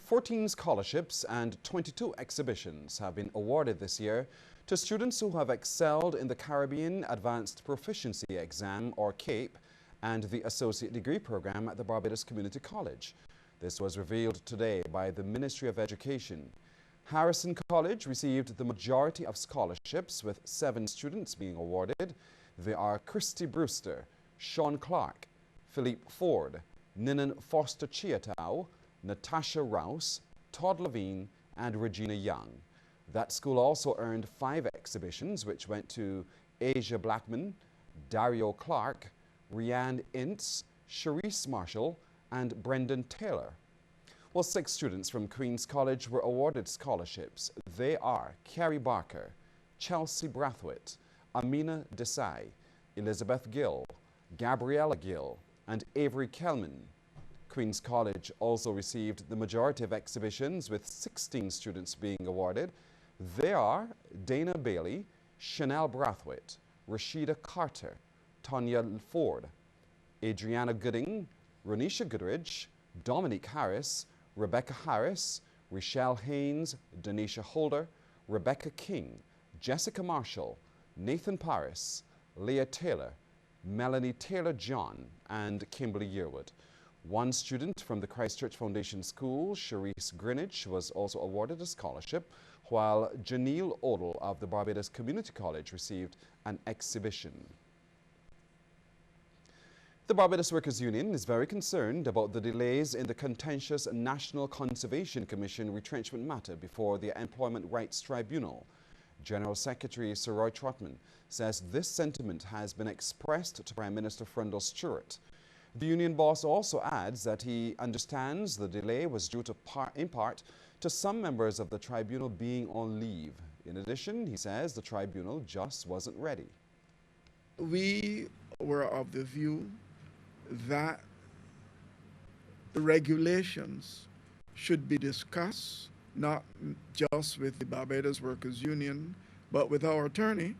14 scholarships and 22 exhibitions have been awarded this year to students who have excelled in the Caribbean Advanced Proficiency Exam, or CAPE, and the Associate Degree Program at the Barbados Community College. This was revealed today by the Ministry of Education. Harrison College received the majority of scholarships, with 7 students being awarded. They are Christy Brewster, Sean Clark, Philippe Ford, Ninan Foster Chiatow, Natasha Rouse, Todd Levine, and Regina Young. That school also earned 5 exhibitions, which went to Asia Blackman, Dario Clark, Rianne Ince, Sharice Marshall, and Brendan Taylor. Well, 6 students from Queen's College were awarded scholarships. They are Carrie Barker, Chelsea Brathwaite, Amina Desai, Elizabeth Gill, Gabriella Gill, and Avery Kelman. Queen's College also received the majority of exhibitions, with 16 students being awarded. They are Dana Bailey, Chanel Brathwaite, Rashida Carter, Tanya Ford, Adriana Gooding, Ronisha Goodridge, Dominique Harris, Rebecca Harris, Rochelle Haynes, Denisha Holder, Rebecca King, Jessica Marshall, Nathan Paris, Leah Taylor, Melanie Taylor-John, and Kimberly Yearwood. One student from the Christchurch Foundation School, Sharice Greenwich, was also awarded a scholarship, while Janelle Odell of the Barbados Community College received an exhibition. The Barbados Workers Union is very concerned about the delays in the contentious National Conservation Commission retrenchment matter before the Employment Rights Tribunal. General Secretary Sir Roy Trotman says this sentiment has been expressed to Prime Minister Frundle Stewart. The union boss also adds that he understands the delay was due to in part to some members of the tribunal being on leave. In addition, he says the tribunal just wasn't ready. We were of the view that the regulations should be discussed, not just with the Barbados Workers Union, but with our attorney,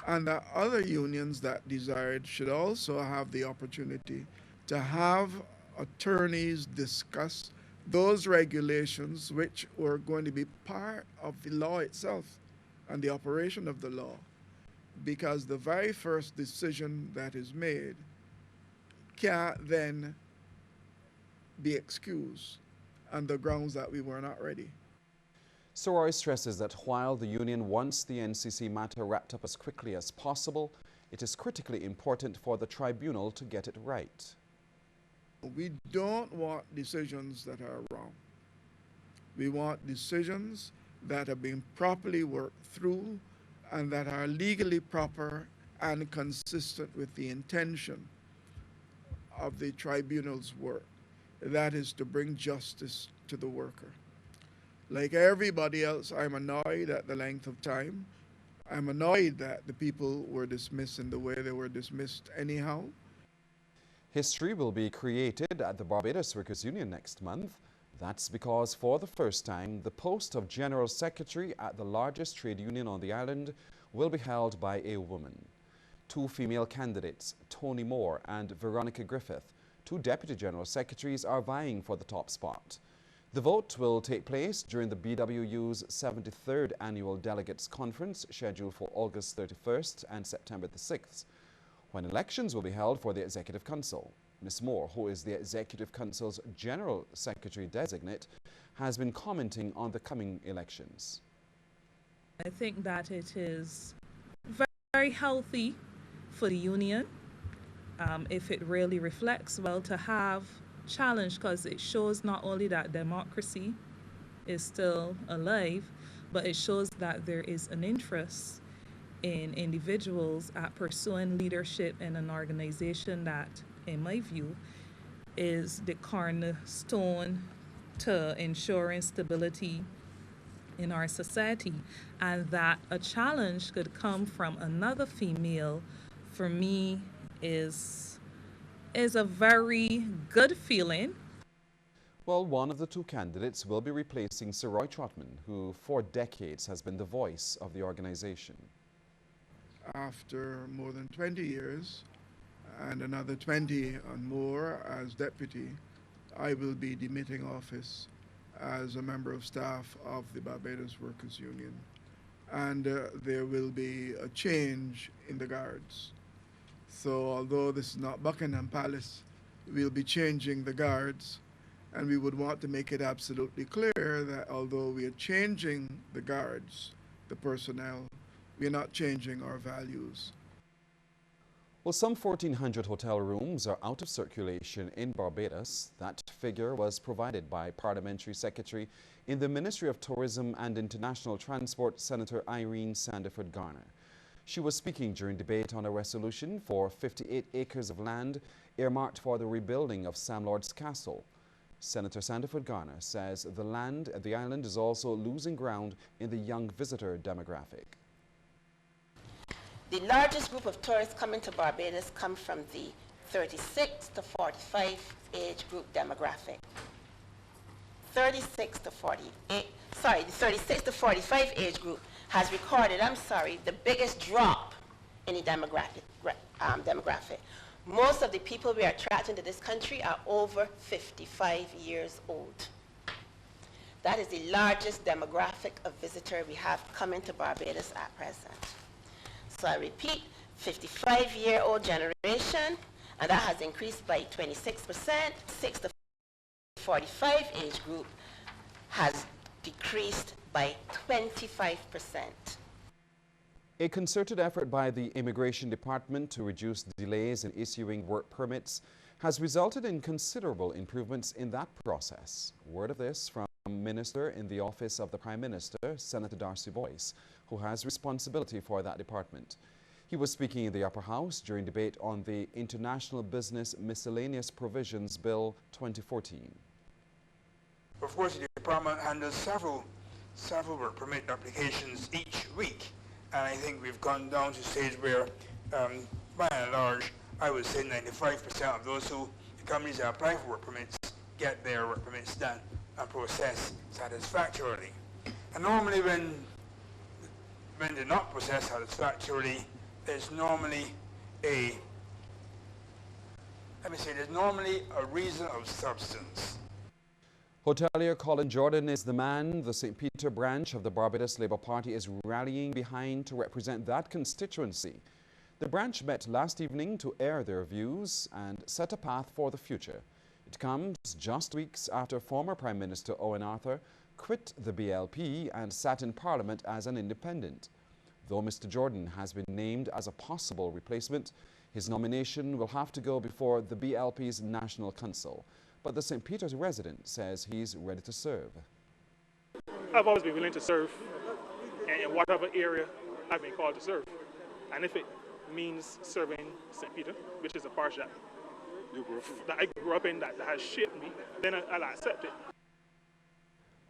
and that other unions that desired should also have the opportunity to have attorneys discuss those regulations which were going to be part of the law itself and the operation of the law, because the very first decision that is made can't then be excused on the grounds that we were not ready. Sir Roy stresses that while the union wants the NCC matter wrapped up as quickly as possible, it is critically important for the tribunal to get it right. We don't want decisions that are wrong. We want decisions that are being properly worked through and that are legally proper and consistent with the intention of the tribunal's work. That is to bring justice to the worker. Like everybody else, I'm annoyed at the length of time. I'm annoyed that the people were dismissed in the way they were dismissed anyhow. History will be created at the Barbados Workers Union next month. That's because for the first time, the post of General Secretary at the largest trade union on the island will be held by a woman. 2 female candidates, Tony Moore and Veronica Griffith, 2 Deputy General Secretaries, are vying for the top spot. The vote will take place during the BWU's 73rd Annual Delegates Conference, scheduled for August 31st and September the 6th, when elections will be held for the Executive Council. Ms. Moore, who is the Executive Council's General Secretary Designate, has been commenting on the coming elections. I think that it is very healthy for the union, if it really reflects well, to have challenge, because it shows not only that democracy is still alive, but it shows that there is an interest in individuals at pursuing leadership in an organization that, in my view, is the cornerstone to ensuring stability in our society, and that a challenge could come from another female, for me, is a very good feeling. Well, one of the 2 candidates will be replacing Sir Roy Trotman, who for decades has been the voice of the organization. After more than 20 years and another 20 and more as deputy, I will be demitting office as a member of staff of the Barbados Workers Union. And there will be a change in the guards. So although this is not Buckingham Palace, we'll be changing the guards, and we would want to make it absolutely clear that although we are changing the guards, the personnel, we are not changing our values. Well, some 1,400 hotel rooms are out of circulation in Barbados. That figure was provided by Parliamentary Secretary in the Ministry of Tourism and International Transport, Senator Irene Sandiford Garner. She was speaking during debate on a resolution for 58 acres of land earmarked for the rebuilding of Sam Lord's Castle. Senator Sandiford Garner says the land at the island is also losing ground in the young visitor demographic. The largest group of tourists coming to Barbados come from the 36 to 45 age group demographic. The 36 to 45 age group has recorded, the biggest drop in the demographic. Most of the people we are attracting to this country are over 55 years old. That is the largest demographic of visitor we have coming to Barbados at present. So I repeat, 55-year-old generation, and that has increased by 26%. 6 to 45 age group has decreased by 25%. A concerted effort by the Immigration Department to reduce delays in issuing work permits has resulted in considerable improvements in that process. Word of this from Minister in the Office of the Prime Minister, Senator Darcy Boyce, who has responsibility for that department. He was speaking in the Upper House during debate on the International Business Miscellaneous Provisions Bill 2014. Of course, the department handles several work permit applications each week, and I think we've gone down to a stage where, by and large, I would say 95% of those the companies that apply for work permits get their work permits done and processed satisfactorily. And normally when they're not processed satisfactorily, there's normally a reason of substance. Hotelier Colin Jordan is the man the St. Peter branch of the Barbados Labour Party is rallying behind to represent that constituency. The branch met last evening to air their views and set a path for the future. It comes just weeks after former Prime Minister Owen Arthur quit the BLP and sat in Parliament as an independent. Though Mr. Jordan has been named as a possible replacement, his nomination will have to go before the BLP's National Council. But the St. Peter's resident says he's ready to serve. I've always been willing to serve in whatever area I've been called to serve. And if it means serving St. Peter, which is a parish that I grew up in, that has shaped me, then I'll accept it.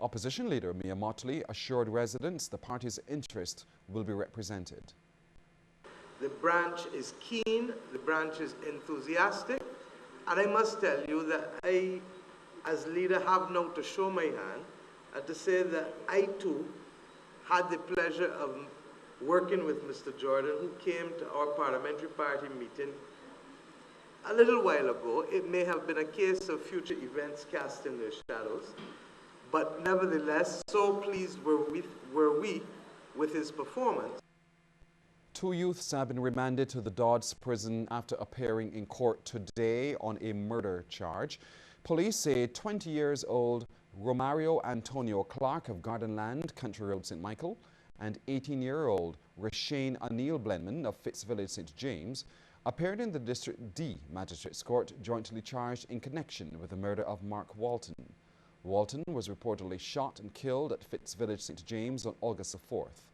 Opposition leader Mia Motley assured residents the party's interest will be represented. The branch is keen, the branch is enthusiastic, and I must tell you that I, as leader, have now to show my hand and to say that I too had the pleasure of working with Mr. Jordan, who came to our parliamentary party meeting a little while ago. It may have been a case of future events casting their shadows, but nevertheless, so pleased were we with his performance. 2 youths have been remanded to the Dodds prison after appearing in court today on a murder charge. Police say 20-year-old Romario Antonio Clark of Gardenland, Country Road, St. Michael, and 18-year-old Rashane O'Neill Blenman of Fitzvillage, St. James, appeared in the District D Magistrates Court jointly charged in connection with the murder of Mark Walton. Walton was reportedly shot and killed at Fitzvillage, St. James on August the 4th.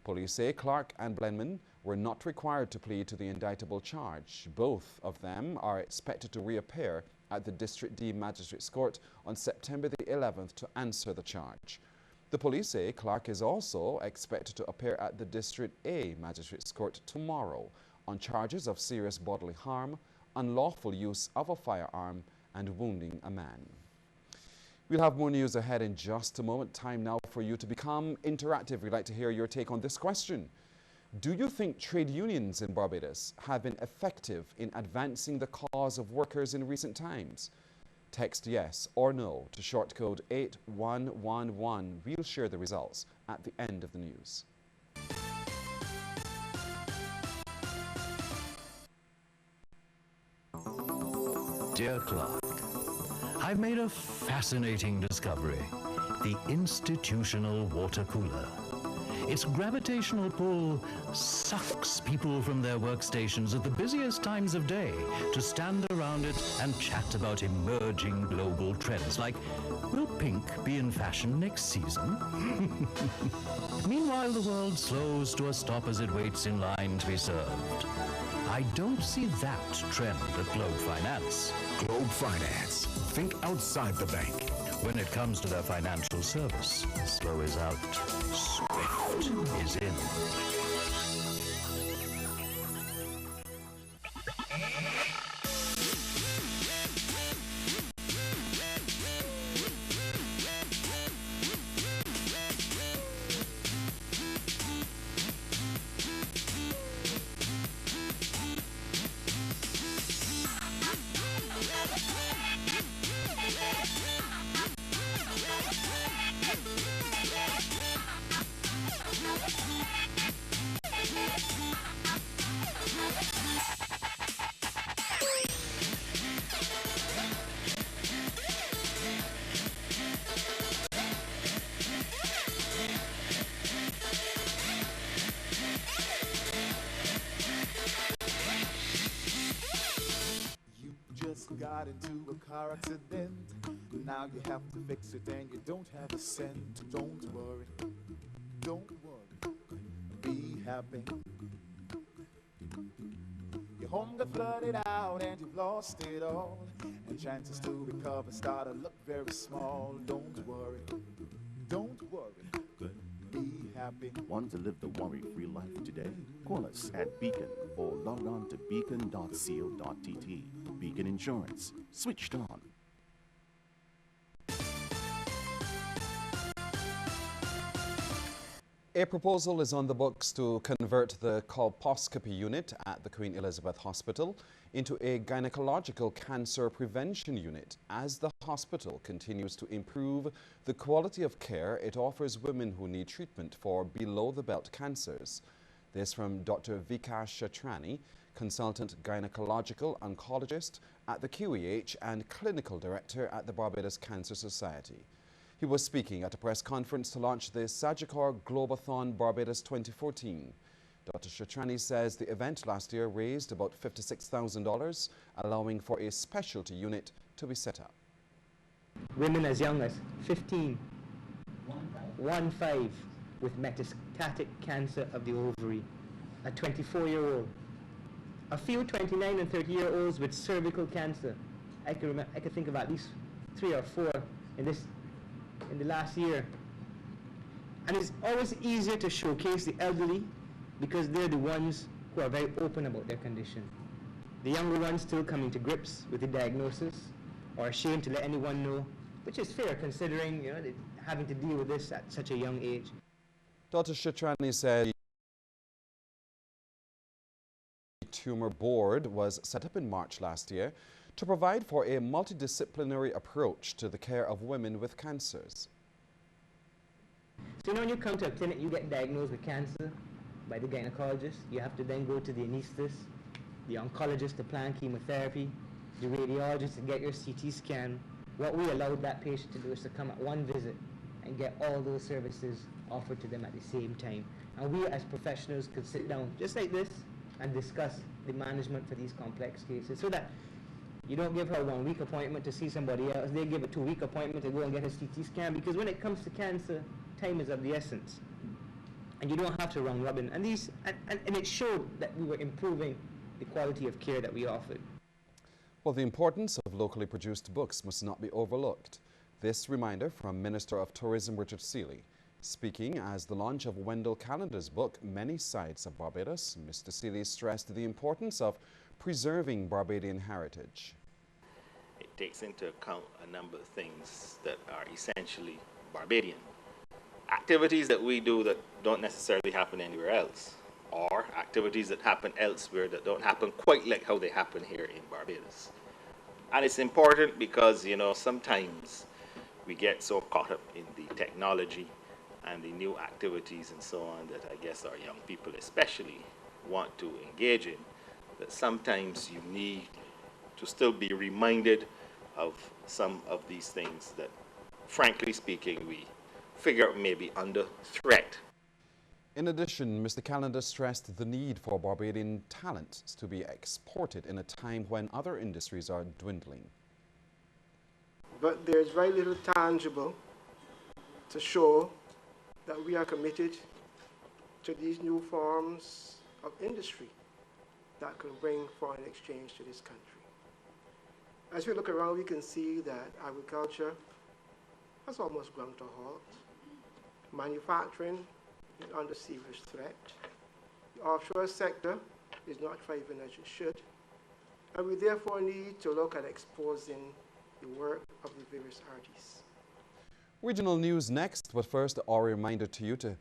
Police say Clark and Blenman were not required to plead to the indictable charge. Both of them are expected to reappear at the District D Magistrates Court on September the 11th to answer the charge. The police say Clark is also expected to appear at the District A Magistrates Court tomorrow on charges of serious bodily harm, unlawful use of a firearm, and wounding a man. We'll have more news ahead in just a moment. Time now for you to become interactive. We'd like to hear your take on this question. Do you think trade unions in Barbados have been effective in advancing the cause of workers in recent times? Text yes or no to short code 8111. We'll share the results at the end of the news. Dear Clark, I've made a fascinating discovery: the institutional water cooler. Its gravitational pull sucks people from their workstations at the busiest times of day to stand around it and chat about emerging global trends like, will pink be in fashion next season? Meanwhile, the world slows to a stop as it waits in line to be served. I don't see that trend at Globe Finance. Globe Finance. Think outside the bank. When it comes to their financial service, slow is out, swift is in. Got into a car accident. Now you have to fix it and you don't have a cent. Don't worry, be happy. Your home got flooded out and you've lost it all, and chances to recover start to look very small. Don't worry, be happy. Want to live the worry-free life today? Call us at Beacon or log on to beacon.co.tt. Beacon Insurance. Switched on. A proposal is on the books to convert the colposcopy unit at the Queen Elizabeth Hospital into a gynecological cancer prevention unit as the hospital continues to improve the quality of care it offers women who need treatment for below-the-belt cancers. This from Dr. Vikash Shatrani, consultant gynecological oncologist at the QEH and clinical director at the Barbados Cancer Society. He was speaking at a press conference to launch the Sagicor Globathon Barbados 2014. Dr. Shatrani says the event last year raised about $56,000, allowing for a specialty unit to be set up. Women as young as 15, 1-5, with metastatic cancer of the ovary, a 24-year-old. A few 29 and 30-year-olds with cervical cancer. I could think of at least 3 or 4 in the last year. And it's always easier to showcase the elderly because they're the ones who are very open about their condition. The younger ones still coming to grips with the diagnosis or ashamed to let anyone know, which is fair considering, you know, having to deal with this at such a young age. Dr. Shatrani said the tumor board was set up in March last year to provide for a multidisciplinary approach to the care of women with cancers. So when you come to a clinic, you get diagnosed with cancer by the gynecologist. You have to then go to the anesthetist, the oncologist to plan chemotherapy, the radiologist to get your CT scan. What we allowed that patient to do is to come at one visit and get all those services offered to them at the same time. And we as professionals could sit down just like this and discuss the management for these complex cases, so that you don't give her a 1-week appointment to see somebody else. They give a 2-week appointment to go and get a CT scan, because when it comes to cancer, time is of the essence. And you don't have to run robin. And it showed that we were improving the quality of care that we offered. Well, the importance of locally produced books must not be overlooked. This reminder from Minister of Tourism Richard Seeley. Speaking as the launch of Wendell Calendar's book, Many Sides of Barbados, Mr. Seeley stressed the importance of preserving Barbadian heritage. It takes into account a number of things that are essentially Barbadian. Activities that we do that don't necessarily happen anywhere else, or activities that happen elsewhere that don't happen quite like how they happen here in Barbados. And it's important because, you know, sometimes we get so caught up in the technology and the new activities and so on that I guess our young people especially want to engage in, that sometimes you need to still be reminded of some of these things that, frankly speaking, we figure may be under threat. In addition, Mr. Callender stressed the need for Barbadian talents to be exported in a time when other industries are dwindling. But there's very little tangible to show that we are committed to these new forms of industry that can bring foreign exchange to this country. As we look around, we can see that agriculture has almost ground to a halt. Manufacturing is under serious threat. The offshore sector is not thriving as it should. And we therefore need to look at exposing the work of the various artists. Regional news next, but first, our reminder to you to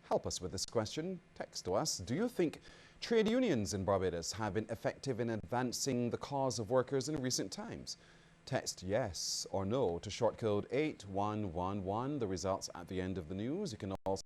help us with this question. Text to us. Do you think trade unions in Barbados have been effective in advancing the cause of workers in recent times? Text yes or no to short code 8111. The results at the end of the news. You can also